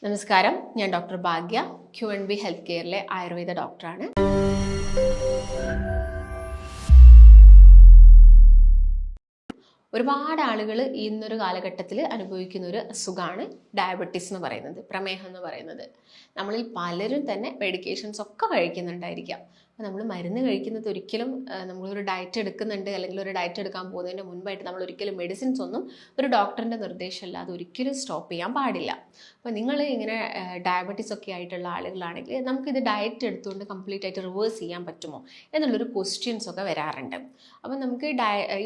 നമസ്കാരം, ഞാൻ ഡോക്ടർ ഭാഗ്യ, Q&B health കെയറിലെ Ayurveda ഡോക്ടറാണ്. ഒരുപാട് ആളുകൾ ഇന്നൊരു കാലഘട്ടത്തിൽ അനുഭവിക്കുന്ന ഒരു അസുഖമാണ് ഡയബറ്റീസ് എന്ന് പറയുന്നത്, പ്രമേഹം എന്ന് പറയുന്നത്. നമ്മളിൽ പലരും തന്നെ മെഡിക്കേഷൻസ് ഒക്കെ കഴിക്കുന്നുണ്ടായിരിക്കാം. അപ്പോൾ നമ്മൾ മരുന്ന് കഴിക്കുന്നത് ഒരിക്കലും നമ്മളൊരു ഡയറ്റ് എടുക്കുന്നുണ്ട് അല്ലെങ്കിൽ ഒരു ഡയറ്റ് എടുക്കാൻ പോകുന്നതിന് മുൻപായിട്ട് നമ്മൾ ഒരിക്കലും മെഡിസിൻസ് ഒന്നും ഒരു ഡോക്ടറിൻ്റെ നിർദ്ദേശമില്ലാതെ ഒരിക്കലും സ്റ്റോപ്പ് ചെയ്യാൻ പാടില്ല. അപ്പോൾ നിങ്ങൾ ഇങ്ങനെ ഡയബറ്റീസ് ഒക്കെ ആയിട്ടുള്ള ആളുകളാണെങ്കിൽ നമുക്കിത് ഡയറ്റ് എടുത്തുകൊണ്ട് കംപ്ലീറ്റ് ആയിട്ട് റിവേഴ്സ് ചെയ്യാൻ പറ്റുമോ എന്നുള്ളൊരു ക്വസ്റ്റ്യൻസ് ഒക്കെ വരാറുണ്ട്. അപ്പോൾ നമുക്ക്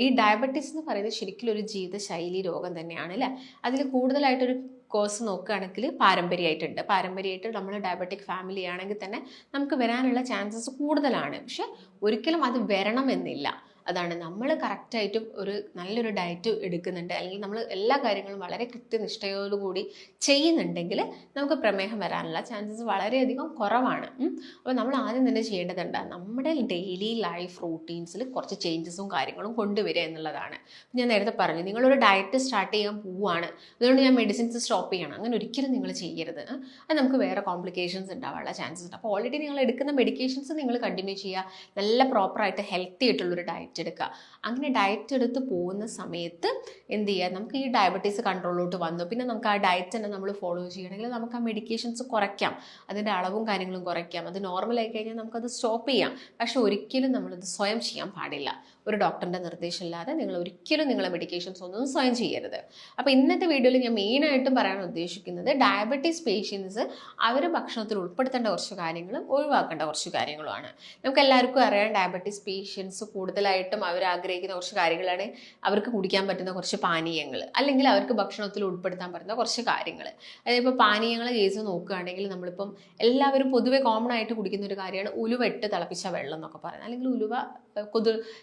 ഈ ഡയബറ്റീസ് എന്ന് പറയുന്നത് ശരിക്കും ഒരു ജീവിതശൈലി രോഗം തന്നെയാണ് അല്ലേ. അതിൽ കൂടുതലായിട്ടൊരു കോഴ്സ് നോക്കുകയാണെങ്കിൽ പാരമ്പര്യമായിട്ട് നമ്മൾ ഡയബറ്റിക് ഫാമിലി ആണെങ്കിൽ തന്നെ നമുക്ക് വരാനുള്ള ചാൻസസ് കൂടുതലാണ്. പക്ഷെ ഒരിക്കലും അത് വരണമെന്നില്ല. അതാണ് നമ്മൾ കറക്റ്റായിട്ടും ഒരു നല്ലൊരു ഡയറ്റ് എടുക്കുന്നുണ്ട് അല്ലെങ്കിൽ നമ്മൾ എല്ലാ കാര്യങ്ങളും വളരെ കൃത്യനിഷ്ഠയോടുകൂടി ചെയ്യുന്നുണ്ടെങ്കിൽ നമുക്ക് പ്രമേഹം വരാനുള്ള ചാൻസസ് വളരെയധികം കുറവാണ്. അപ്പോൾ നമ്മൾ ആദ്യം തന്നെ ചെയ്യേണ്ടതുണ്ട് നമ്മുടെ ഡെയിലി ലൈഫ് റൂട്ടീൻസിൽ കുറച്ച് ചേഞ്ചസും കാര്യങ്ങളും കൊണ്ടുവരിക എന്നുള്ളതാണ്. ഞാൻ നേരത്തെ പറഞ്ഞു, നിങ്ങളൊരു ഡയറ്റ് സ്റ്റാർട്ട് ചെയ്യാൻ പോവുകയാണ്, അതുകൊണ്ട് ഞാൻ മെഡിസിൻസ് സ്റ്റോപ്പ് ചെയ്യണം, അങ്ങനെ ഒരിക്കലും നിങ്ങൾ ചെയ്യരുത്. അത് നമുക്ക് വേറെ കോംപ്ലിക്കേഷൻസ് ഉണ്ടാവാനുള്ള ചാൻസസ് ഉണ്ട്. അപ്പോൾ ഓൾറെഡി നിങ്ങൾ എടുക്കുന്ന മെഡിക്കേഷൻസ് നിങ്ങൾ കണ്ടിന്യൂ ചെയ്യുക, നല്ല പ്രോപ്പറായിട്ട് ഹെൽത്തി ആയിട്ടുള്ളൊരു ഡയറ്റ് എടുക്കുക. അങ്ങനെ ഡയറ്റ് എടുത്ത് പോകുന്ന സമയത്ത് എന്ത് ചെയ്യുക, നമുക്ക് ഈ ഡയബറ്റീസ് കൺട്രോളിലോട്ട് വന്നു, പിന്നെ നമുക്ക് ആ ഡയറ്റ് തന്നെ നമ്മൾ ഫോളോ ചെയ്യണമെങ്കിൽ നമുക്ക് ആ മെഡിക്കേഷൻസ് കുറയ്ക്കാം, അതിൻ്റെ അളവും കാര്യങ്ങളും കുറയ്ക്കാം. അത് നോർമലായി കഴിഞ്ഞാൽ നമുക്കത് സ്റ്റോപ്പ് ചെയ്യാം. പക്ഷെ ഒരിക്കലും നമ്മളത് സ്വയം ചെയ്യാൻ പാടില്ല. ഒരു ഡോക്ടറിൻ്റെ നിർദ്ദേശമില്ലാതെ നിങ്ങൾ ഒരിക്കലും നിങ്ങളെ മെഡിക്കേഷൻസ് ഒന്നും സ്വയം ചെയ്യരുത്. അപ്പോൾ ഇന്നത്തെ വീഡിയോയിൽ ഞാൻ മെയിനായിട്ടും പറയാൻ ഉദ്ദേശിക്കുന്നത് ഡയബറ്റീസ് പേഷ്യൻസ് അവർ ഭക്ഷണത്തിൽ ഉൾപ്പെടുത്തേണ്ട കുറച്ച് കാര്യങ്ങളും ഒഴിവാക്കേണ്ട കുറച്ച് കാര്യങ്ങളുമാണ്. നമുക്ക് എല്ലാവർക്കും അറിയാം, ഡയബറ്റീസ് പേഷ്യൻസ് കൂടുതലായിട്ടും അവർ ആഗ്രഹിക്കുന്ന കുറച്ച് കാര്യങ്ങളാണ് അവർക്ക് കുടിക്കാൻ പറ്റുന്ന കുറച്ച് പാനീയങ്ങൾ, അല്ലെങ്കിൽ അവർക്ക് ഭക്ഷണത്തിൽ ഉൾപ്പെടുത്താൻ പറ്റുന്ന കുറച്ച് കാര്യങ്ങൾ. അതായത് ഇപ്പോൾ പാനീയങ്ങളെ കേസ് നോക്കുകയാണെങ്കിൽ നമ്മളിപ്പം എല്ലാവരും പൊതുവെ കോമൺ ആയിട്ട് കുടിക്കുന്ന ഒരു കാര്യമാണ് ഉലുവ ഇട്ട് തിളപ്പിച്ച വെള്ളം എന്നൊക്കെ പറയുന്നത്. അല്ലെങ്കിൽ ഉലുവ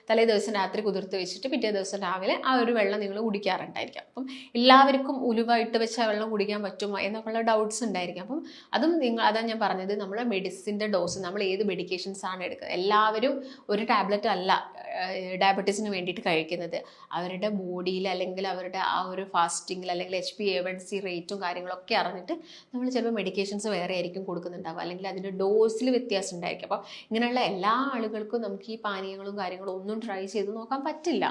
തലേ ദിവസം രാത്രി കുതിർത്ത് വെച്ചിട്ട് പിറ്റേ ദിവസം രാവിലെ ആ ഒരു വെള്ളം നിങ്ങൾ കുടിക്കാറുണ്ടായിരിക്കാം. അപ്പം എല്ലാവർക്കും ഉലുവ ഇട്ട് വെച്ച വെള്ളം കുടിക്കാൻ പറ്റുമോ എന്നൊക്കെയുള്ള ഡൗട്ട്സ് ഉണ്ടായിരിക്കും. അപ്പം അതാണ് ഞാൻ പറഞ്ഞത്, നമ്മുടെ മെഡിസിൻ്റെ ഡോസ്, നമ്മൾ ഏത് മെഡിക്കേഷൻസ് ആണ് എടുക്കുന്നത്, എല്ലാവരും ഒരു ടാബ്ലറ്റ് അല്ല ഡയബറ്റീസിന് വേണ്ടിയിട്ട് കഴിക്കുന്നത്. അവരുടെ ബോഡിയിൽ അല്ലെങ്കിൽ അവരുടെ ആ ഒരു ഫാസ്റ്റിങ്ങിൽ അല്ലെങ്കിൽ HbA1c റേറ്റും കാര്യങ്ങളൊക്കെ അറിഞ്ഞിട്ട് നമ്മൾ ചിലപ്പോൾ മെഡിക്കേഷൻസ് വേറെ ആയിരിക്കും കൊടുക്കുന്നുണ്ടാവുക, അല്ലെങ്കിൽ അതിൻ്റെ ഡോസിൽ വ്യത്യാസം ഉണ്ടായിരിക്കും. അപ്പം ഇങ്ങനെയുള്ള എല്ലാ ആളുകൾക്കും നമുക്ക് ഈ പാനീയങ്ങളും കാര്യങ്ങളും ഒന്നും ട്രൈ ചെയ്ത് നോക്കാൻ പറ്റില്ല.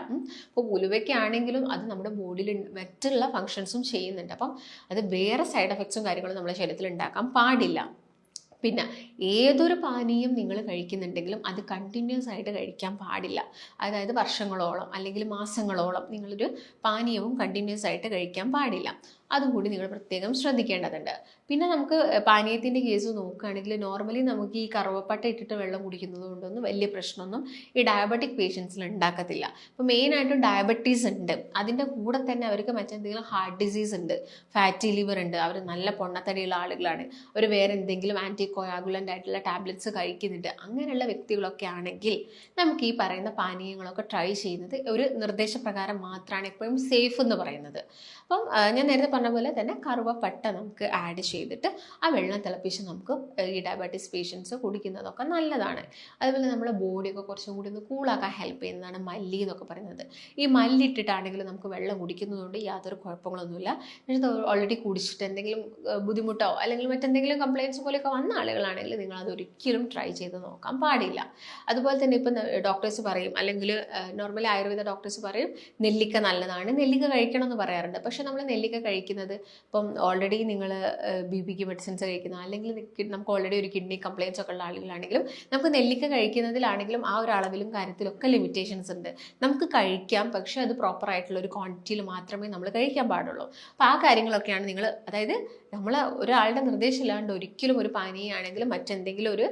അപ്പോൾ ഉലുവയ്ക്കാണെങ്കിലും അത് നമ്മുടെ ബോഡിയിൽ മറ്റുള്ള ഫങ്ഷൻസും ചെയ്യുന്നുണ്ട്. അപ്പം അത് വേറെ സൈഡ് എഫക്ട്സും കാര്യങ്ങളും നമ്മുടെ ശരീരത്തിൽ ഉണ്ടാക്കാൻ പാടില്ല. പിന്നെ ഏതൊരു പാനീയം നിങ്ങൾ കഴിക്കുന്നുണ്ടെങ്കിലും അത് കണ്ടിന്യൂസ് ആയിട്ട് കഴിക്കാൻ പാടില്ല. അതായത് വർഷങ്ങളോളം അല്ലെങ്കിൽ മാസങ്ങളോളം നിങ്ങളൊരു പാനീയവും കണ്ടിന്യൂസ് ആയിട്ട് കഴിക്കാൻ പാടില്ല. അതുകൂടി നിങ്ങൾ പ്രത്യേകം ശ്രദ്ധിക്കേണ്ടതുണ്ട്. പിന്നെ നമുക്ക് പാനീയത്തിൻ്റെ കേസ് നോക്കുകയാണെങ്കിൽ നോർമലി നമുക്ക് ഈ കറുവപ്പട്ട ഇട്ടിട്ട് വെള്ളം കുടിക്കുന്നത് കൊണ്ടൊന്നും വലിയ പ്രശ്നമൊന്നും ഈ ഡയബറ്റിക് പേഷ്യൻസിൽ ഉണ്ടാക്കത്തില്ല. അപ്പോൾ മെയിനായിട്ടും ഡയബറ്റീസ് ഉണ്ട്, അതിൻ്റെ കൂടെ തന്നെ അവർക്ക് മറ്റെന്തെങ്കിലും ഹാർട്ട് ഡിസീസ് ഉണ്ട്, ഫാറ്റി ലിവർ ഉണ്ട്, അവർ നല്ല പൊണ്ണത്തടിയുള്ള ആളുകളാണ്, അവർ വേറെ എന്തെങ്കിലും ആൻറ്റി കോയാഗുലൻ്റ് ആയിട്ടുള്ള ടാബ്ലറ്റ്സ് കഴിക്കുന്നുണ്ട്, അങ്ങനെയുള്ള വ്യക്തികളൊക്കെ ആണെങ്കിൽ നമുക്ക് ഈ പറയുന്ന പാനീയങ്ങളൊക്കെ ട്രൈ ചെയ്യുന്നത് ഒരു നിർദ്ദേശപ്രകാരം മാത്രമാണ് എപ്പോഴും സേഫ് എന്ന് പറയുന്നത്. അപ്പം ഞാൻ നേരത്തെ പറഞ്ഞ പോലെ തന്നെ കറുവപ്പട്ട നമുക്ക് ആഡ് ചെയ്തിട്ട് ആ വെള്ളം തിളപ്പിച്ച് നമുക്ക് ഈ ഡയബറ്റീസ് പേഷ്യൻസ് കുടിക്കുന്നതൊക്കെ നല്ലതാണ്. അതുപോലെ നമ്മുടെ ബോഡിയൊക്കെ കുറച്ചും കൂടി ഒന്ന് കൂളാക്കാൻ ഹെൽപ്പ് ചെയ്യുന്നതാണ് മല്ലി എന്നൊക്കെ പറയുന്നത്. ഈ മല്ലി ഇട്ടിട്ടാണെങ്കിൽ നമുക്ക് വെള്ളം കുടിക്കുന്നതുകൊണ്ട് യാതൊരു കുഴപ്പങ്ങളൊന്നുമില്ല. എന്നിട്ട് ഓൾറെഡി കുടിച്ചിട്ട് എന്തെങ്കിലും ബുദ്ധിമുട്ടോ അല്ലെങ്കിൽ മറ്റെന്തെങ്കിലും കംപ്ലയിൻസ് പോലെയൊക്കെ വന്ന ആളുകളാണെങ്കിൽ നിങ്ങൾ അതൊരിക്കലും ട്രൈ ചെയ്ത് നോക്കാൻ പാടില്ല. അതുപോലെ തന്നെ ഇപ്പം ഡോക്ടേഴ്സ് പറയും, അല്ലെങ്കിൽ നോർമലി ആയുർവേദ ഡോക്ടേഴ്സ് പറയും നെല്ലിക്ക നല്ലതാണ്, നെല്ലിക്ക കഴിക്കണം എന്ന് പറയാറുണ്ട്. പക്ഷെ നമ്മൾ നെല്ലിക്ക കഴിക്കുന്നത് ഇപ്പം ഓൾറെഡി നിങ്ങൾ BP മെഡിസിൻസ് കഴിക്കുന്ന, അല്ലെങ്കിൽ നമുക്ക് ഓൾറെഡി ഒരു കിഡ്നി കംപ്ലയിൻസ് ഒക്കെ ഉള്ള ആളുകളാണെങ്കിലും നമുക്ക് നെല്ലിക്ക കഴിക്കുന്നതിലാണെങ്കിലും ആ ഒരു അളവിലും കാര്യത്തിലൊക്കെ ലിമിറ്റേഷൻസ് ഉണ്ട്. നമുക്ക് കഴിക്കാം, പക്ഷെ അത് പ്രോപ്പറായിട്ടുള്ള ഒരു ക്വാണ്ടിറ്റിയിൽ മാത്രമേ നമ്മൾ കഴിക്കാൻ പാടുള്ളൂ. അപ്പോൾ ആ കാര്യങ്ങളൊക്കെയാണ് നിങ്ങൾ, അതായത് നമ്മൾ ഒരാളുടെ നിർദ്ദേശമില്ലാണ്ട് ഒരിക്കലും ഒരു പാനീയമാണെങ്കിലും മറ്റെന്തെങ്കിലും ഒരു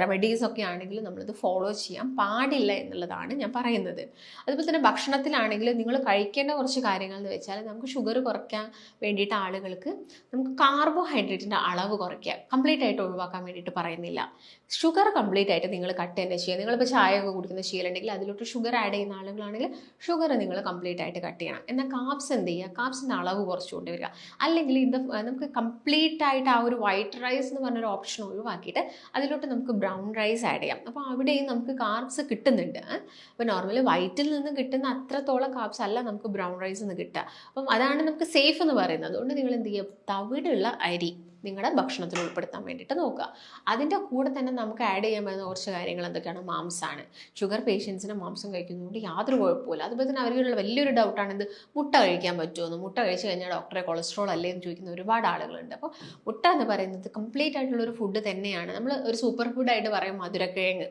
റെമഡീസ് ഒക്കെ ആണെങ്കിലും നമ്മളത് ഫോളോ ചെയ്യാൻ പാടില്ല എന്നുള്ളതാണ് ഞാൻ പറയുന്നത്. അതുപോലെ തന്നെ ഭക്ഷണത്തിലാണെങ്കിലും നിങ്ങൾ കഴിക്കേണ്ട കുറച്ച് കാര്യങ്ങൾ എന്ന് വെച്ചാൽ നമുക്ക് ഷുഗർ കുറയ്ക്കാൻ വേണ്ടിയിട്ട് ആളുകൾക്ക് നമുക്ക് കാർബോഹൈഡ്രേറ്റിൻ്റെ അളവ് കുറയ്ക്കുക, കംപ്ലീറ്റ് ആയിട്ട് ഒഴിവാക്കാൻ വേണ്ടിയിട്ട് പറയുന്നില്ല. ഷുഗർ കംപ്ലീറ്റ് ആയിട്ട് നിങ്ങൾ കട്ട് തന്നെ ചെയ്യുക. നിങ്ങളിപ്പോൾ ചായ ഒക്കെ കുടിക്കുന്ന ശീലമുണ്ടെങ്കിൽ അതിലോട്ട് ഷുഗർ ആഡ് ചെയ്യുന്ന ആളുകളാണെങ്കിൽ ഷുഗർ നിങ്ങൾ കംപ്ലീറ്റ് ആയിട്ട് കട്ട് ചെയ്യണം. എന്നാൽ കാപ്സ് എന്ത് ചെയ്യുക, കാപ്സിൻ്റെ അളവ് കുറച്ച് കൊണ്ടുവരിക. അല്ലെങ്കിൽ നമുക്ക് കംപ്ലീറ്റ് ആയിട്ട് ആ ഒരു വൈറ്റ് റൈസ് എന്ന് പറഞ്ഞൊരു ഓപ്ഷൻ ഒഴിവാക്കിയിട്ട് അതിലോട്ട് നമുക്ക് ബ്രൗൺ റൈസ് ആഡ് ചെയ്യാം. അപ്പോൾ അവിടെയും നമുക്ക് കാർബ്സ് കിട്ടുന്നുണ്ട്. അപ്പോൾ നോർമലി വൈറ്റിൽ നിന്ന് കിട്ടുന്ന അത്രത്തോളം കാർബ്സ് അല്ല നമുക്ക് ബ്രൗൺ റൈസിൽ നിന്ന് കിട്ടുക. അപ്പം അതാണ് നമുക്ക് സേഫ് സേഫ് എന്ന് പറയുന്നത്. അതുകൊണ്ട് നിങ്ങൾ എന്ത് ചെയ്യുക, തവിടുള്ള അരി നിങ്ങളുടെ ഭക്ഷണത്തിൽ ഉൾപ്പെടുത്താൻ വേണ്ടിയിട്ട് നോക്കുക. അതിൻ്റെ കൂടെ തന്നെ നമുക്ക് ആഡ് ചെയ്യാൻ പറ്റുന്ന കുറച്ച് കാര്യങ്ങൾ എന്തൊക്കെയാണ്, മാംസമാണ്. ഷുഗർ പേഷ്യൻസിന് മാംസം കഴിക്കുന്നതുകൊണ്ട് യാതൊരു കുഴപ്പമില്ല. അതുപോലെ തന്നെ അവർക്കുള്ള വലിയൊരു ഡൗട്ടാണ് ഇത് മുട്ട കഴിക്കാൻ പറ്റുമെന്ന്. മുട്ട കഴിച്ച് കഴിഞ്ഞാൽ ഡോക്ടറെ കൊളസ്ട്രോൾ അല്ലേ എന്ന് ചോദിക്കുന്ന ഒരുപാട് ആളുകളുണ്ട്. അപ്പോൾ മുട്ട എന്ന് പറയുന്നത് കംപ്ലീറ്റ് ആയിട്ടുള്ളൊരു ഫുഡ് തന്നെയാണ്. നമ്മൾ ഒരു സൂപ്പർ ഫുഡായിട്ട് പറയും മധുരക്കിഴങ്ങ്.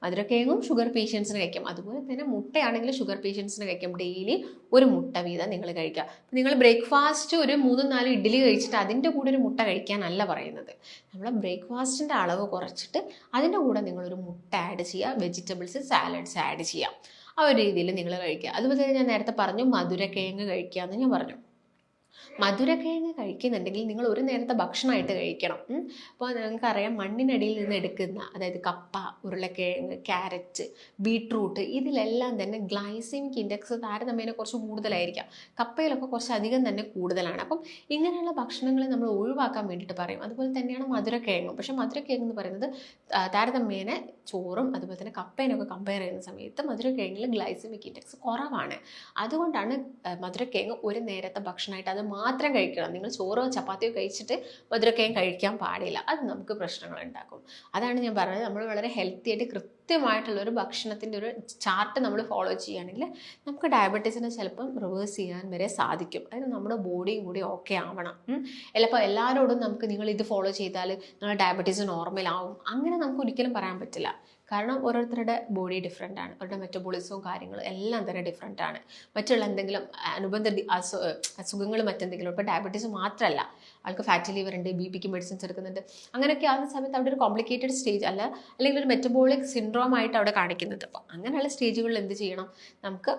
മധുരക്കിഴങ്ങും ഷുഗർ പേഷ്യൻസിന് കഴിക്കാം. അതുപോലെ തന്നെ മുട്ടയാണെങ്കിൽ ഷുഗർ പേഷ്യൻസിന് കഴിക്കാം. ഡെയിലി ഒരു മുട്ട വീതം നിങ്ങൾ കഴിക്കുക. നിങ്ങൾ ബ്രേക്ക്ഫാസ്റ്റ് ഒരു 3-4 ഇഡ്ഡലി കഴിച്ചിട്ട് അതിൻ്റെ കൂടെ ഒരു മുട്ട കഴിക്കാനല്ല പറയുന്നത്. നമ്മൾ ബ്രേക്ക്ഫാസ്റ്റിൻ്റെ അളവ് കുറച്ചിട്ട് അതിൻ്റെ കൂടെ നിങ്ങളൊരു മുട്ട ആഡ് ചെയ്യുക, വെജിറ്റബിൾസ് സാലഡ്സ് ആഡ് ചെയ്യുക. ആ ഒരു രീതിയിൽ നിങ്ങൾ കഴിക്കുക. അതുപോലെ തന്നെ ഞാൻ നേരത്തെ പറഞ്ഞു മധുരക്കിഴങ്ങ് കഴിക്കുക എന്ന് ഞാൻ പറഞ്ഞു. മധുരക്കിഴങ്ങ് കഴിക്കുന്നുണ്ടെങ്കിൽ നിങ്ങൾ ഒരു നേരത്തെ ഭക്ഷണമായിട്ട് കഴിക്കണം. അപ്പോൾ നിങ്ങൾക്കറിയാം മണ്ണിനടിയിൽ നിന്ന് എടുക്കുന്ന, അതായത് കപ്പ, ഉരുളക്കിഴങ്ങ്, ക്യാരറ്റ്, ബീട്രൂട്ട്, ഇതിലെല്ലാം തന്നെ ഗ്ലൈസമിക് ഇൻഡെക്സ് താരതമ്യേന കുറച്ച് കൂടുതലായിരിക്കാം. കപ്പയിലൊക്കെ കുറച്ച് അധികം തന്നെ കൂടുതലാണ്. അപ്പം ഇങ്ങനെയുള്ള ഭക്ഷണങ്ങൾ നമ്മൾ ഒഴിവാക്കാൻ വേണ്ടിയിട്ട് പറയും. അതുപോലെ തന്നെയാണ് മധുരക്കിഴങ്ങും. പക്ഷേ മധുരക്കിഴങ്ങ് എന്ന് പറയുന്നത് താരതമ്യേന ചോറും അതുപോലെ തന്നെ കപ്പേനൊക്കെ കമ്പയർ ചെയ്യുന്ന സമയത്ത് മധുരക്കിഴങ്ങിൽ ഗ്ലൈസമിക് ഇൻഡെക്സ് കുറവാണ്. അതുകൊണ്ടാണ് മധുരക്കിഴങ്ങ് ഒരു നേരത്തെ ഭക്ഷണമായിട്ട് അത് മാത്രം കഴിക്കണം. നിങ്ങൾ ചോറോ ചപ്പാത്തിയോ കഴിച്ചിട്ട് മധുരക്കിഴങ്ങ് കഴിക്കാൻ പാടില്ല. അത് നമുക്ക് പ്രശ്നങ്ങൾ ഉണ്ടാക്കും. അതാണ് ഞാൻ പറഞ്ഞത്, നമ്മൾ വളരെ ഹെൽത്തി ആയിട്ട് കൃത്യമായിട്ടുള്ളൊരു ഭക്ഷണത്തിൻ്റെ ഒരു ചാർട്ട് നമ്മൾ ഫോളോ ചെയ്യുകയാണെങ്കിൽ നമുക്ക് ഡയബറ്റീസിനെ ചിലപ്പം റിവേഴ്സ് ചെയ്യാൻ വരെ സാധിക്കും. അതായത് നമ്മുടെ ബോഡിയും കൂടി ഓക്കെ ആവണം. ചിലപ്പോൾ എല്ലാവരോടും നമുക്ക് നിങ്ങൾ ഇത് ഫോളോ ചെയ്താൽ നിങ്ങളുടെ ഡയബറ്റീസ് നോർമൽ ആവും, അങ്ങനെ നമുക്ക് ഒരിക്കലും പറയാൻ പറ്റില്ല. കാരണം ഓരോരുത്തരുടെ ബോഡി ഡിഫറെൻ്റ് ആണ്. അവരുടെ മെറ്റബോളിസവും കാര്യങ്ങളും എല്ലാം തന്നെ ഡിഫറെൻ്റ് ആണ്. മറ്റുള്ള എന്തെങ്കിലും അനുബന്ധ അസുഖങ്ങൾ മറ്റെന്തെങ്കിലും, ഇപ്പോൾ ഡയബറ്റീസ് മാത്രമല്ല, ആൾക്ക് ഫാറ്റി ലിവർ ഉണ്ട്, BP മെഡിസിൻസ് എടുക്കുന്നുണ്ട്, അങ്ങനെയൊക്കെ ആവുന്ന സമയത്ത് അവിടെ ഒരു കോംപ്ലിക്കേറ്റഡ് സ്റ്റേജ് അല്ലെങ്കിൽ ഒരു മെറ്റബോളിക് സിൻഡ്രോം ആയിട്ട് അവിടെ കാണിക്കുന്നത്. അപ്പോൾ അങ്ങനെയുള്ള സ്റ്റേജുകളിൽ എന്ത് ചെയ്യണം, നമുക്ക്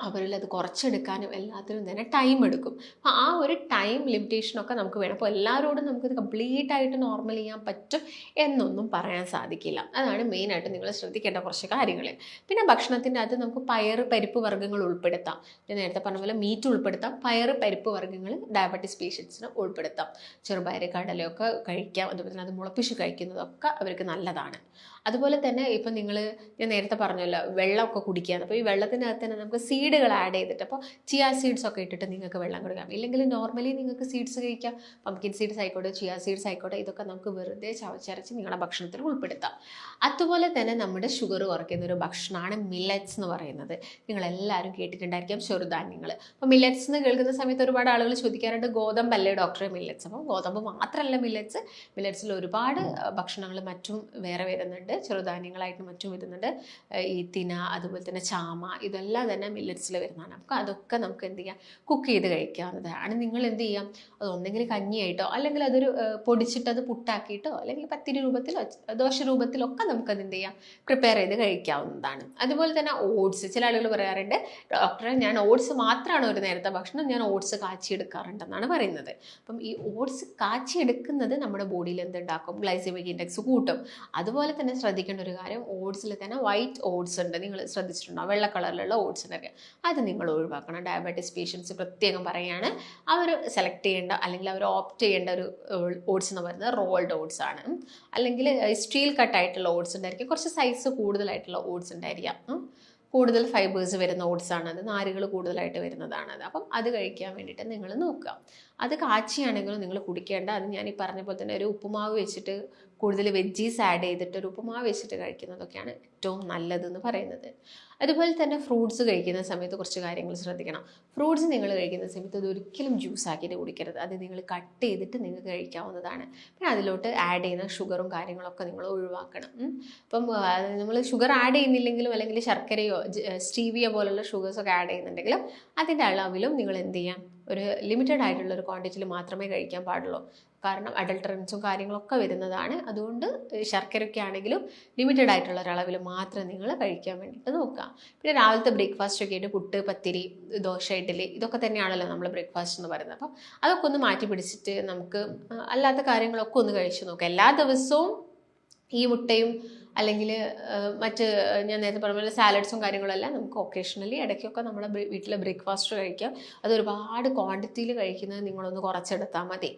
അവരിൽ അത് കുറച്ചെടുക്കാനും എല്ലാത്തിനും തന്നെ ടൈം എടുക്കും. അപ്പോൾ ആ ഒരു ടൈം ലിമിറ്റേഷനൊക്കെ നമുക്ക് വേണം. അപ്പോൾ എല്ലാവരോടും നമുക്കിത് കംപ്ലീറ്റ് ആയിട്ട് നോർമൽ ചെയ്യാൻ പറ്റും എന്നൊന്നും പറയാൻ സാധിക്കില്ല. അതാണ് മെയിനായിട്ട് നിങ്ങൾ ശ്രദ്ധിക്കേണ്ട കുറച്ച് കാര്യങ്ങൾ. പിന്നെ ഭക്ഷണത്തിൻ്റെ അകത്ത് നമുക്ക് പയറ് പരിപ്പ് വർഗ്ഗങ്ങൾ ഉൾപ്പെടുത്താം. ഞാൻ നേരത്തെ പറഞ്ഞ പോലെ മീറ്റ് ഉൾപ്പെടുത്താം, പയറ് പരിപ്പ് വർഗ്ഗങ്ങൾ ഡയബറ്റീസ് പേഷ്യൻസിന് ഉൾപ്പെടുത്താം. ചെറുപയർ കടലയൊക്കെ കഴിക്കാം. അതുപോലെ തന്നെ അത് മുളപ്പിച്ച് കഴിക്കുന്നതൊക്കെ അവർക്ക് നല്ലതാണ്. അതുപോലെ തന്നെ ഇപ്പം ഞാൻ നേരത്തെ പറഞ്ഞല്ലോ വെള്ളമൊക്കെ കുടിക്കുകയാണ്. അപ്പോൾ ഈ വെള്ളത്തിനകത്ത് തന്നെ നമുക്ക് സീഡുകൾ ആഡ് ചെയ്തിട്ട്, അപ്പോൾ ചിയ സീഡ്സ് ഒക്കെ ഇട്ടിട്ട് നിങ്ങൾക്ക് വെള്ളം കുടിക്കാം. ഇല്ലെങ്കിൽ നോർമലി നിങ്ങൾക്ക് സീഡ്സ് കഴിക്കാം. പംകിൻ സീഡ്സ് ആയിക്കോട്ടെ, ചിയ സീഡ്സ് ആയിക്കോട്ടെ, ഇതൊക്കെ നമുക്ക് വെറുതെ ചവച്ചരച്ച് നിങ്ങളുടെ ഭക്ഷണത്തിൽ ഉൾപ്പെടുത്താം. അതുപോലെ തന്നെ നമ്മുടെ ഷുഗർ കുറയ്ക്കുന്ന ഒരു ഭക്ഷണമാണ് മില്ലറ്റ്സ് എന്ന് പറയുന്നത്. നിങ്ങളെല്ലാവരും കേട്ടിട്ടുണ്ടായിരിക്കാം, ചെറുധാന്യങ്ങൾ. അപ്പോൾ മില്ലറ്റ്സ് എന്ന് കേൾക്കുന്ന സമയത്ത് ഒരുപാട് ആളുകൾ ചോദിക്കാറുണ്ട്, ഗോതമ്പല്ലേ ഡോക്ടറെ മില്ലറ്റ്സ്? അപ്പോൾ ഗോതമ്പ് മാത്രമല്ല മില്ലറ്റ്സ്. മില്ലറ്റ്സിൽ ഒരുപാട് ഭക്ഷണങ്ങൾ മറ്റും വേറെ വരുന്നുണ്ട്, ചെറുധാന്യങ്ങളായിട്ട് മറ്റും വരുന്നുണ്ട്. ഈ തിന, അതുപോലെ തന്നെ ചാമ, ഇതെല്ലാം തന്നെ മില്ലറ്റ്സിൽ വരുന്നതാണ്. അപ്പോൾ അതൊക്കെ നമുക്ക് എന്ത് ചെയ്യാം, കുക്ക് ചെയ്ത് കഴിക്കാവുന്നതാണ്. നിങ്ങൾ എന്ത് ചെയ്യാം, അത് ഒന്നെങ്കിൽ കഞ്ഞിയായിട്ടോ അല്ലെങ്കിൽ അതൊരു പൊടിച്ചിട്ട് അത് പുട്ടാക്കിയിട്ടോ അല്ലെങ്കിൽ പത്തിരി രൂപത്തിലോ ദോശ രൂപത്തിലൊക്കെ നമുക്കത് എന്ത് ചെയ്യാം, പ്രിപ്പയർ ചെയ്ത് കഴിക്കാവുന്നതാണ്. അതുപോലെ തന്നെ ഓട്സ്. ചില ആളുകൾ പറയാറുണ്ട്, ഡോക്ടറെ ഞാൻ ഓട്സ് മാത്രമാണ് ഒരു നേരത്തെ ഭക്ഷണം, ഞാൻ ഓട്സ് കാച്ചിയെടുക്കാറുണ്ടെന്നാണ് പറയുന്നത്. അപ്പം ഈ ഓട്സ് കാച്ചിയെടുക്കുന്നത് നമ്മുടെ ബോഡിയിൽ എന്തുണ്ടാക്കും, ഗ്ലൈസമിക് ഇൻഡെക്സ് കൂട്ടും. അതുപോലെ തന്നെ ശ്രദ്ധിക്കേണ്ട ഒരു കാര്യം, ഓട്സിൽ തന്നെ വൈറ്റ് ഓട്സ് ഉണ്ട്, നിങ്ങൾ ശ്രദ്ധിച്ചിട്ടുണ്ടോ? വെള്ള കളറിലുള്ള ഓട്സിനൊക്കെ അത് നിങ്ങൾ ഒഴിവാക്കണം. ഡയബറ്റീസ് പേഷ്യൻസ് പ്രത്യേകം പറയുകയാണ്, അവർ സെലക്ട് ചെയ്യേണ്ട അല്ലെങ്കിൽ അവർ ഓപ്റ്റ് ചെയ്യേണ്ട ഒരു ഓട്സ് എന്ന് പറയുന്നത് റോൾഡ് ഓട്സ് ആണ്. അല്ലെങ്കിൽ സ്റ്റീൽ കട്ടായിട്ടുള്ള ഓട്സ് ഉണ്ടായിരിക്കും, കുറച്ച് സൈസ് കൂടുതലായിട്ടുള്ള ഓട്സ് ഉണ്ടായിരിക്കാം, കൂടുതൽ ഫൈബേഴ്സ് വരുന്ന ഓട്സാണത്, നാരുകൾ കൂടുതലായിട്ട് വരുന്നതാണത്. അപ്പം അത് കഴിക്കാൻ വേണ്ടിയിട്ട് നിങ്ങൾ നോക്കുക. അത് കാച്ചിയാണെങ്കിലും നിങ്ങൾ കുടിക്കേണ്ട. അത് ഞാൻ ഈ പറഞ്ഞ പോലെ തന്നെ ഒരു ഉപ്പുമാവ് വെച്ചിട്ട് കൂടുതൽ വെജീസ് ആഡ് ചെയ്തിട്ട് ഒരു ഉപ്പുമാവ് വെച്ചിട്ട് കഴിക്കുന്നതൊക്കെയാണ് ഏറ്റവും നല്ലതെന്ന് പറയുന്നത്. അതുപോലെ തന്നെ ഫ്രൂട്ട്സ് കഴിക്കുന്ന സമയത്ത് കുറച്ച് കാര്യങ്ങൾ ശ്രദ്ധിക്കണം. ഫ്രൂട്ട്സ് നിങ്ങൾ കഴിക്കുന്ന സമയത്ത് അതൊരിക്കലും ജ്യൂസ് ആക്കിയിട്ട് കുടിക്കരുത്. അത് നിങ്ങൾ കട്ട് ചെയ്തിട്ട് നിങ്ങൾക്ക് കഴിക്കാവുന്നതാണ്. പിന്നെ അതിലോട്ട് ആഡ് ചെയ്യുന്ന ഷുഗറും കാര്യങ്ങളൊക്കെ നിങ്ങൾ ഒഴിവാക്കണം. ഇപ്പം നമ്മൾ ഷുഗർ ആഡ് ചെയ്യുന്നില്ലെങ്കിലും അല്ലെങ്കിൽ ശർക്കരയോ സ്റ്റീവിയ പോലുള്ള ഷുഗേഴ്സൊക്കെ ആഡ് ചെയ്യുന്നുണ്ടെങ്കിലും അതിൻ്റെ അളവിലും നിങ്ങൾ എന്ത് ചെയ്യാം, ഒരു ലിമിറ്റഡ് ആയിട്ടുള്ള ഒരു ക്വാണ്ടിറ്റിയിൽ മാത്രമേ കഴിക്കാൻ പാടുള്ളൂ. കാരണം അഡൾട്ടറൻസും കാര്യങ്ങളൊക്കെ വരുന്നതാണ്. അതുകൊണ്ട് ശർക്കരയൊക്കെ ആണെങ്കിലും ലിമിറ്റഡ് ആയിട്ടുള്ള ഒരളവിൽ മാത്രം നിങ്ങൾ കഴിക്കാൻ വേണ്ടിയിട്ട് നോക്കുക. പിന്നെ രാവിലത്തെ ബ്രേക്ക്ഫാസ്റ്റ് ഒക്കെ ആയിട്ട് പുട്ട്, പത്തിരി, ദോശ, ഇഡ്ഡലി ഇതൊക്കെ തന്നെയാണല്ലോ നമ്മൾ ബ്രേക്ക്ഫാസ്റ്റ് എന്ന് പറയുന്നത്. അപ്പം അതൊക്കെ ഒന്ന് മാറ്റി പിടിച്ചിട്ട് നമുക്ക് അല്ലാത്ത കാര്യങ്ങളൊക്കെ ഒന്ന് കഴിച്ചു നോക്കുക. എല്ലാ ദിവസവും ഈ മുട്ടയും അല്ലെങ്കിൽ മറ്റ് ഞാൻ നേരത്തെ പറഞ്ഞ പോലെ സാലഡ്സും കാര്യങ്ങളെല്ലാം നമുക്ക് ഒക്കേഷണലി ഇടയ്ക്കൊക്കെ നമ്മുടെ വീട്ടിലെ ബ്രേക്ക്ഫാസ്റ്റ് കഴിക്കാം. അത് ഒരുപാട് ക്വാണ്ടിറ്റിയിൽ കഴിക്കുന്നത് നിങ്ങളൊന്ന് കുറച്ചെടുത്താൽ മതി.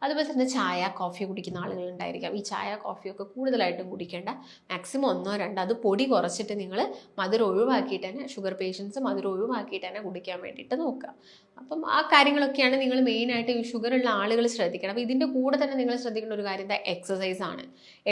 അതുപോലെ തന്നെ ചായ കോഫി കുടിക്കുന്ന ആളുകളുണ്ടായിരിക്കാം. ഈ ചായ കോഫിയൊക്കെ കൂടുതലായിട്ടും കുടിക്കേണ്ട, മാക്സിമം 1-2, അത് പൊടി കുറച്ചിട്ട് നിങ്ങൾ മധുരം ഒഴിവാക്കിയിട്ട് തന്നെ, ഷുഗർ പേഷ്യൻസ് മധുരം ഒഴിവാക്കിയിട്ട് തന്നെ കുടിക്കാൻ വേണ്ടിയിട്ട് നോക്കുക. അപ്പം ആ കാര്യങ്ങളൊക്കെയാണ് നിങ്ങൾ മെയിനായിട്ട് ഈ ഷുഗറുള്ള ആളുകൾ ശ്രദ്ധിക്കണം. അപ്പോൾ ഇതിൻ്റെ കൂടെ തന്നെ നിങ്ങൾ ശ്രദ്ധിക്കേണ്ട ഒരു കാര്യം എക്സസൈസ് ആണ്.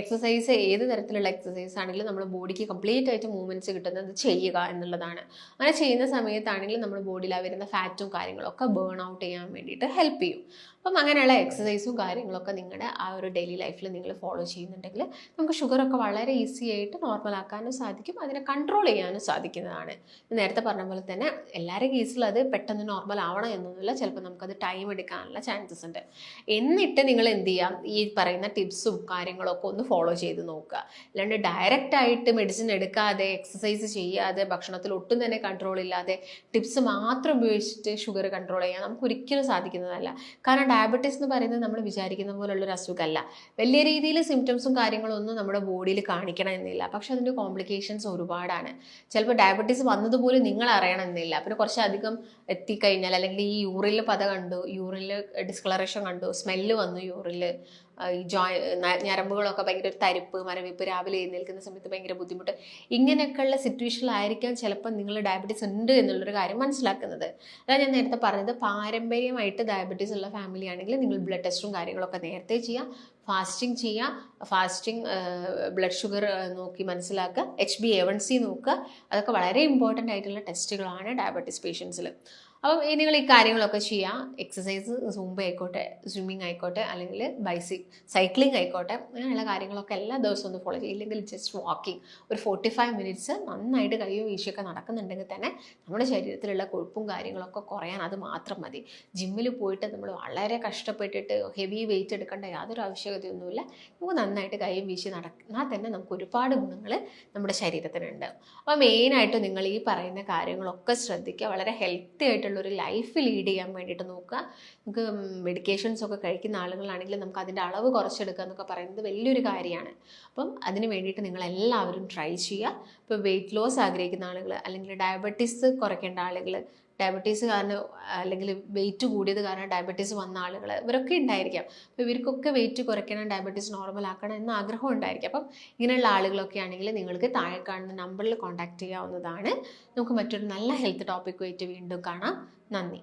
എക്സസൈസ് ഏത് തരത്തിലുള്ള എക്സസൈസ് ആണെങ്കിലും നമ്മുടെ ബോഡിക്ക് കംപ്ലീറ്റ് ആയിട്ട് മൂവ്മെൻറ്റ്സ് കിട്ടുന്നത് ചെയ്യുക എന്നുള്ളതാണ്. അങ്ങനെ ചെയ്യുന്ന സമയത്താണെങ്കിലും നമ്മുടെ ബോഡിയിൽ വരുന്ന ഫാറ്റും കാര്യങ്ങളൊക്കെ ബേൺ ഔട്ട് ചെയ്യാൻ വേണ്ടിയിട്ട് ഹെൽപ്പ് ചെയ്യും. അപ്പം അങ്ങനെയുള്ള എക്സസൈസും കാര്യങ്ങളൊക്കെ നിങ്ങളുടെ ആ ഒരു ഡെയിലി ലൈഫിൽ നിങ്ങൾ ഫോളോ ചെയ്യുന്നുണ്ടെങ്കിൽ നമുക്ക് ഷുഗറൊക്കെ വളരെ ഈസി ആയിട്ട് നോർമലാക്കാനും സാധിക്കും, അതിനെ കൺട്രോൾ ചെയ്യാനും സാധിക്കുന്നതാണ്. നേരത്തെ പറഞ്ഞ പോലെ തന്നെ എല്ലാവരുടെ കേസിൽ അത് പെട്ടെന്ന് നോർമൽ ആവണം എന്നൊന്നുമില്ല, ചിലപ്പോൾ നമുക്കത് ടൈം എടുക്കാനുള്ള ചാൻസസ് ഉണ്ട്. എന്നിട്ട് നിങ്ങൾ എന്ത് ചെയ്യാം, ഈ പറയുന്ന ടിപ്സും കാര്യങ്ങളൊക്കെ ഒന്ന് ഫോളോ ചെയ്ത് നോക്കുക. അല്ലാണ്ട് ഡയറക്റ്റായിട്ട് മെഡിസിൻ എടുക്കാതെ, എക്സസൈസ് ചെയ്യാതെ, ഭക്ഷണത്തിൽ ഒട്ടും തന്നെ കൺട്രോൾ ഇല്ലാതെ ടിപ്സ് മാത്രം ഉപയോഗിച്ചിട്ട് ഷുഗർ കൺട്രോൾ ചെയ്യാൻ നമുക്ക് ഒരിക്കലും സാധിക്കുന്നതല്ല. കാരണം ഡയബറ്റീസ് എന്ന് പറയുന്നത് നമ്മൾ വിചാരിക്കുന്ന പോലുള്ളൊരു അസുഖമല്ല. വലിയ രീതിയിൽ സിംറ്റംസും കാര്യങ്ങളൊന്നും നമ്മുടെ ബോഡിയിൽ കാണിക്കണം എന്നില്ല, പക്ഷെ അതിൻ്റെ കോംപ്ലിക്കേഷൻസ് ഒരുപാടാണ്. ചിലപ്പോൾ ഡയബറ്റീസ് വന്നതുപോലും നിങ്ങൾ അറിയണമെന്നില്ല. പിന്നെ കുറച്ചധികം എത്തിക്കഴിഞ്ഞാൽ, അല്ലെങ്കിൽ ഈ യൂറിനിൽ പത കണ്ടു, യൂറിനിൽ ഡിസ്കളറേഷൻ കണ്ടു, സ്മെല്ല് വന്നു യൂറിനിൽ, ഈ ഞരമ്പുകളൊക്കെ ഭയങ്കര ഒരു തരിപ്പ്, മരവിപ്പ്, രാവിലെ എഴുന്നേൽക്കുന്ന സമയത്ത് ഭയങ്കര ബുദ്ധിമുട്ട്, ഇങ്ങനെയൊക്കെയുള്ള സിറ്റുവേഷനിലായിരിക്കാം ചിലപ്പോൾ നിങ്ങൾ ഡയബറ്റീസ് ഉണ്ട് എന്നുള്ളൊരു കാര്യം മനസ്സിലാക്കുന്നത്. അതാണ് ഞാൻ നേരത്തെ പറഞ്ഞത്, പാരമ്പര്യമായിട്ട് ഡയബറ്റീസ് ഉള്ള ഫാമിലി ആണെങ്കിൽ നിങ്ങൾ ബ്ലഡ് ടെസ്റ്റും കാര്യങ്ങളൊക്കെ നേരത്തെ ചെയ്യുക, ഫാസ്റ്റിംഗ് ചെയ്യുക, ഫാസ്റ്റിംഗ് ബ്ലഡ് ഷുഗർ നോക്കി മനസ്സിലാക്കുക, HbA1c നോക്കുക. അതൊക്കെ വളരെ ഇമ്പോർട്ടൻ്റ് ആയിട്ടുള്ള ടെസ്റ്റുകളാണ് ഡയബറ്റീസ് പേഷ്യൻസിൽ. അപ്പം നിങ്ങൾ ഈ കാര്യങ്ങളൊക്കെ ചെയ്യുക. എക്സസൈസ്, സൂംബ ആയിക്കോട്ടെ, സ്വിമ്മിങ് ആയിക്കോട്ടെ, അല്ലെങ്കിൽ സൈക്ലിംഗ് ആയിക്കോട്ടെ, അങ്ങനെയുള്ള കാര്യങ്ങളൊക്കെ എല്ലാ ദിവസവും ഒന്ന് ഫോളോ ചെയ്യുക. ഇല്ലെങ്കിൽ ജസ്റ്റ് വാക്കിംഗ് ഒരു 45 മിനിറ്റ്സ് നന്നായിട്ട് കയ്യോ വീശിയൊക്കെ നടക്കുന്നുണ്ടെങ്കിൽ തന്നെ നമ്മുടെ ശരീരത്തിലുള്ള കൊഴുപ്പും കാര്യങ്ങളൊക്കെ കുറയാൻ അത് മാത്രം മതി. ജിമ്മിൽ പോയിട്ട് നമ്മൾ വളരെ കഷ്ടപ്പെട്ടിട്ട് ഹെവി വെയിറ്റ് എടുക്കേണ്ട യാതൊരു ആവശ്യകതയൊന്നുമില്ല. നമുക്ക് നന്നായിട്ട് കയ്യും വീശി നടന്നാൽ തന്നെ നമുക്ക് ഒരുപാട് ഗുണങ്ങൾ നമ്മുടെ ശരീരത്തിനുണ്ട്. അപ്പോൾ മെയിനായിട്ട് നിങ്ങൾ ഈ പറയുന്ന കാര്യങ്ങളൊക്കെ ശ്രദ്ധിക്കുക. വളരെ ഹെൽത്തി ആയിട്ടുള്ള ഒരു ലൈഫ് ലീഡ് ചെയ്യാൻ വേണ്ടിയിട്ട് നോക്കുക. നമുക്ക് മെഡിക്കേഷൻസ് ഒക്കെ കഴിക്കുന്ന ആളുകളാണെങ്കിൽ നമുക്ക് അതിൻ്റെ അളവ് കുറച്ചെടുക്കുക എന്നൊക്കെ പറയുന്നത് വലിയൊരു കാര്യമാണ്. അപ്പം അതിന് വേണ്ടിയിട്ട് നിങ്ങളെല്ലാവരും ട്രൈ ചെയ്യുക. ഇപ്പോൾ വെയിറ്റ് ലോസ് ആഗ്രഹിക്കുന്ന ആളുകൾ, അല്ലെങ്കിൽ ഡയബറ്റീസ് കുറയ്ക്കേണ്ട ആളുകൾ, ഡയബറ്റീസ് കാരണം അല്ലെങ്കിൽ വെയിറ്റ് കൂടിയത് കാരണം ഡയബറ്റീസ് വന്ന ആളുകൾ, ഇവരൊക്കെ ഉണ്ടായിരിക്കാം. അപ്പോൾ ഇവർക്കൊക്കെ വെയിറ്റ് കുറയ്ക്കണം, ഡയബറ്റീസ് നോർമൽ ആക്കണം എന്ന ആഗ്രഹം ഉണ്ടായിരിക്കും. അപ്പം ഇങ്ങനെയുള്ള ആളുകളൊക്കെ ആണെങ്കിൽ നിങ്ങൾക്ക് താഴെ കാണുന്ന നമ്പറിൽ കോൺടാക്റ്റ് ചെയ്യാവുന്നതാണ്. നമുക്ക് മറ്റൊരു നല്ല ഹെൽത്ത് ടോപ്പിക്കുമായിട്ട് വീണ്ടും കാണാം. നന്ദി.